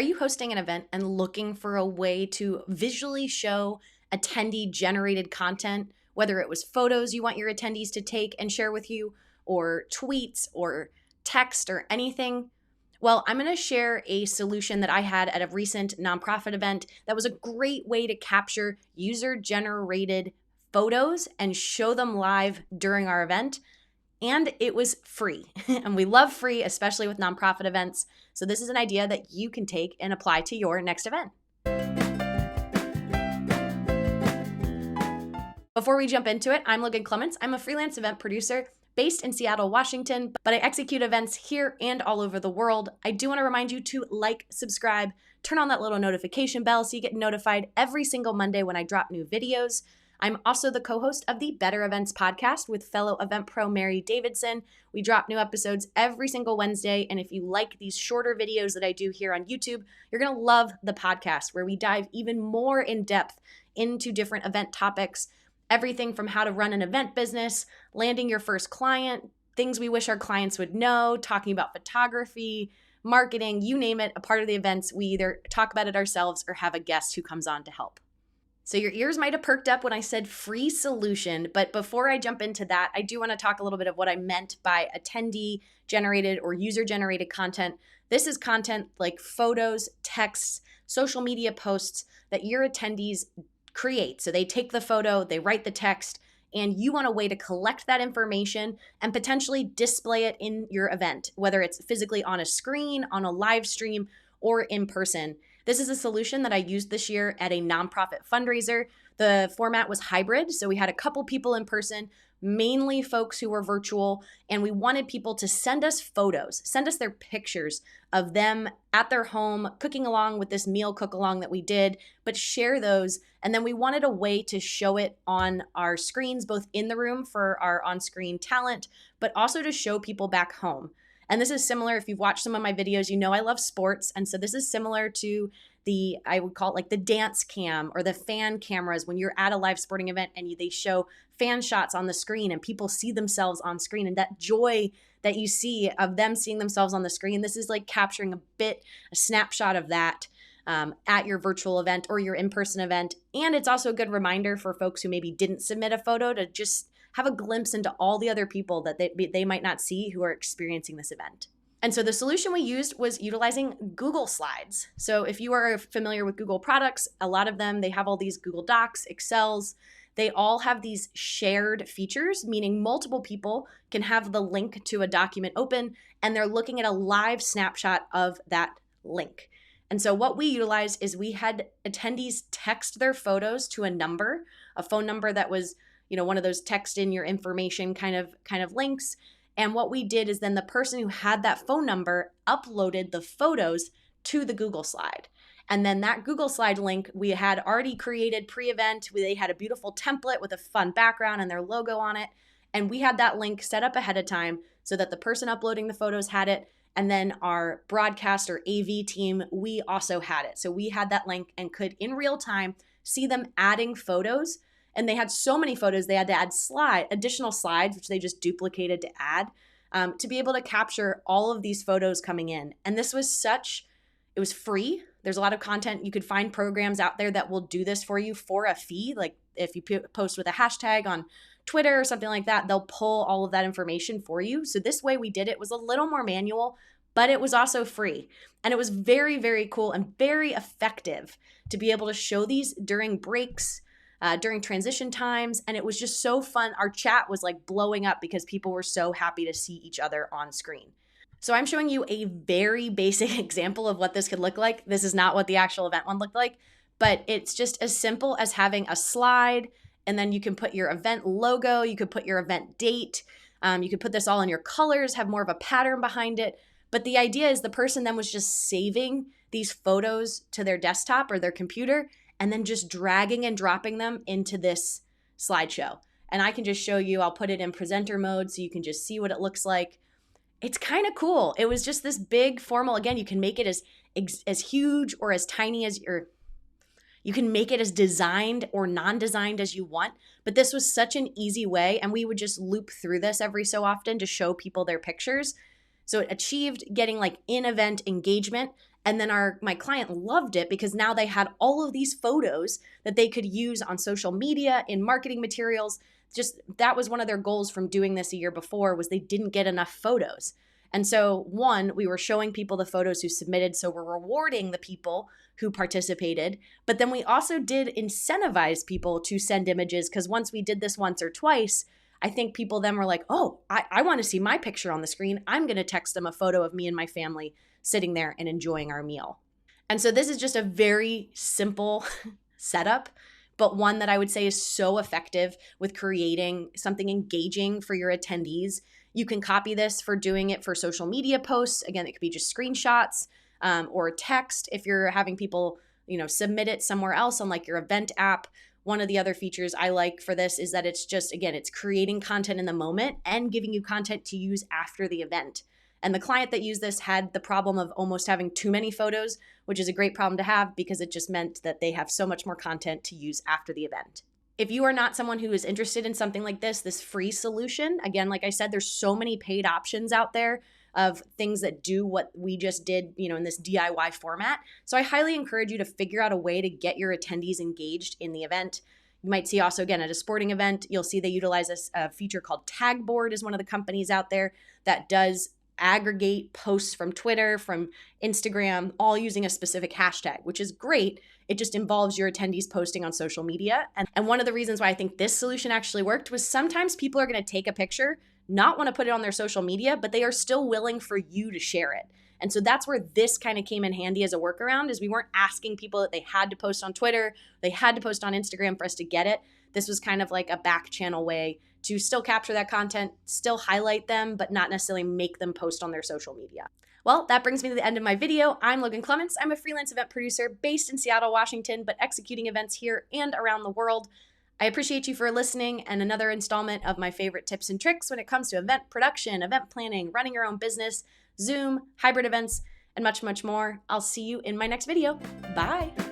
Are you hosting an event and looking for a way to visually show attendee-generated content, whether it was photos you want your attendees to take and share with you, or tweets, or text, or anything? Well, I'm going to share a solution that I had at a recent nonprofit event that was a great way to capture user-generated photos and show them live during our event. And it was free. And we love free, especially with nonprofit events. So this is an idea that you can take and apply to your next event. Before we jump into it, I'm Logan Clements. I'm a freelance event producer based in Seattle, Washington, but I execute events here and all over the world. I do want to remind you to like, subscribe, turn on that little notification bell so you get notified every single Monday when I drop new videos. I'm also the co-host of the Better Events podcast with fellow event pro Mary Davidson. We drop new episodes every single Wednesday, and if you like these shorter videos that I do here on YouTube, you're going to love the podcast where we dive even more in depth into different event topics, everything from how to run an event business, landing your first client, things we wish our clients would know, talking about photography, marketing, you name it. A part of the events, we either talk about it ourselves or have a guest who comes on to help. So your ears might have perked up when I said free solution, but before I jump into that, I do want to talk a little bit of what I meant by attendee-generated or user-generated content. This is content like photos, texts, social media posts that your attendees create. So they take the photo, they write the text, and you want a way to collect that information and potentially display it in your event, whether it's physically on a screen, on a live stream, or in person. This is a solution that I used this year at a nonprofit fundraiser. The format was hybrid, so we had a couple people in person, mainly folks who were virtual, and we wanted people to send us photos, send us their pictures of them at their home, cooking along with this meal cook-along that we did, but share those. And then we wanted a way to show it on our screens, both in the room for our on-screen talent, but also to show people back home. And this is similar, if you've watched some of my videos, you know I love sports. And so this is similar to I would call it like the dance cam or the fan cameras when you're at a live sporting event and they show fan shots on the screen and people see themselves on screen, and that joy that you see of them seeing themselves on the screen. This is like capturing a snapshot of that at your virtual event or your in-person event. And it's also a good reminder for folks who maybe didn't submit a photo to just have a glimpse into all the other people that they might not see who are experiencing this event. And so the solution we used was utilizing Google Slides. So if you are familiar with Google products, a lot of them, they have all these Google Docs, Excels. They all have these shared features, meaning multiple people can have the link to a document open and they're looking at a live snapshot of that link. And so what we utilized is we had attendees text their photos to a phone number that was, one of those text in your information kind of links. And what we did is then the person who had that phone number uploaded the photos to the Google slide. And then that Google slide link we had already created pre-event. They had a beautiful template with a fun background and their logo on it. And we had that link set up ahead of time so that the person uploading the photos had it. And then our broadcast or AV team, we also had it. So we had that link and could in real time see them adding photos. And they had so many photos, they had to add additional slides, which they just duplicated to add, to be able to capture all of these photos coming in. And this was it was free. There's a lot of content. You could find programs out there that will do this for you for a fee. Like if you post with a hashtag on Twitter or something like that, they'll pull all of that information for you. So this way we did it was a little more manual, but it was also free. And it was very, very cool and very effective to be able to show these during breaks, during transition times, and it was just so fun. Our chat was like blowing up because people were so happy to see each other on screen. So I'm showing you a very basic example of what this could look like. This is not what the actual event one looked like, but it's just as simple as having a slide, and then you can put your event logo, you could put your event date, you could put this all in your colors, have more of a pattern behind it. But the idea is the person then was just saving these photos to their desktop or their computer, and then just dragging and dropping them into this slideshow. And I can just show you, I'll put it in presenter mode so you can just see what it looks like. It's kind of cool. It was just this big formal, again, you can make it as huge or as tiny as you can make it as designed or non-designed as you want. But this was such an easy way. And we would just loop through this every so often to show people their pictures. So it achieved getting like in-event engagement And then my client loved it because now they had all of these photos that they could use on social media, in marketing materials. Just that was one of their goals from doing this a year before, was they didn't get enough photos. And so one, we were showing people the photos who submitted, so we're rewarding the people who participated. But then we also did incentivize people to send images, because once we did this once or twice, I think people then were like, oh, I want to see my picture on the screen. I'm going to text them a photo of me and my family sitting there and enjoying our meal. And so this is just a very simple setup, but one that I would say is so effective with creating something engaging for your attendees. You can copy this for doing it for social media posts. Again, it could be just screenshots or text if you're having people, submit it somewhere else on like your event app. One of the other features I like for this is that it's just, again, it's creating content in the moment and giving you content to use after the event. And the client that used this had the problem of almost having too many photos, which is a great problem to have because it just meant that they have so much more content to use after the event. If you are not someone who is interested in something like this free solution, again, like I said, there's so many paid options out there of things that do what we just did, in this DIY format. So I highly encourage you to figure out a way to get your attendees engaged in the event. You might see also, again, at a sporting event, you'll see they utilize a feature called Tagboard, is one of the companies out there that does aggregate posts from Twitter, from Instagram, all using a specific hashtag, which is great. It just involves your attendees posting on social media. And one of the reasons why I think this solution actually worked was sometimes people are going to take a picture, not want to put it on their social media, but they are still willing for you to share it. And so that's where this kind of came in handy as a workaround, is we weren't asking people that they had to post on Twitter, they had to post on Instagram for us to get it. This was kind of like a back channel way to still capture that content, still highlight them, but not necessarily make them post on their social media. Well, that brings me to the end of my video. I'm Logan Clements. I'm a freelance event producer based in Seattle, Washington, but executing events here and around the world. I appreciate you for listening, and another installment of my favorite tips and tricks when it comes to event production, event planning, running your own business, Zoom, hybrid events, and much, much more. I'll see you in my next video. Bye.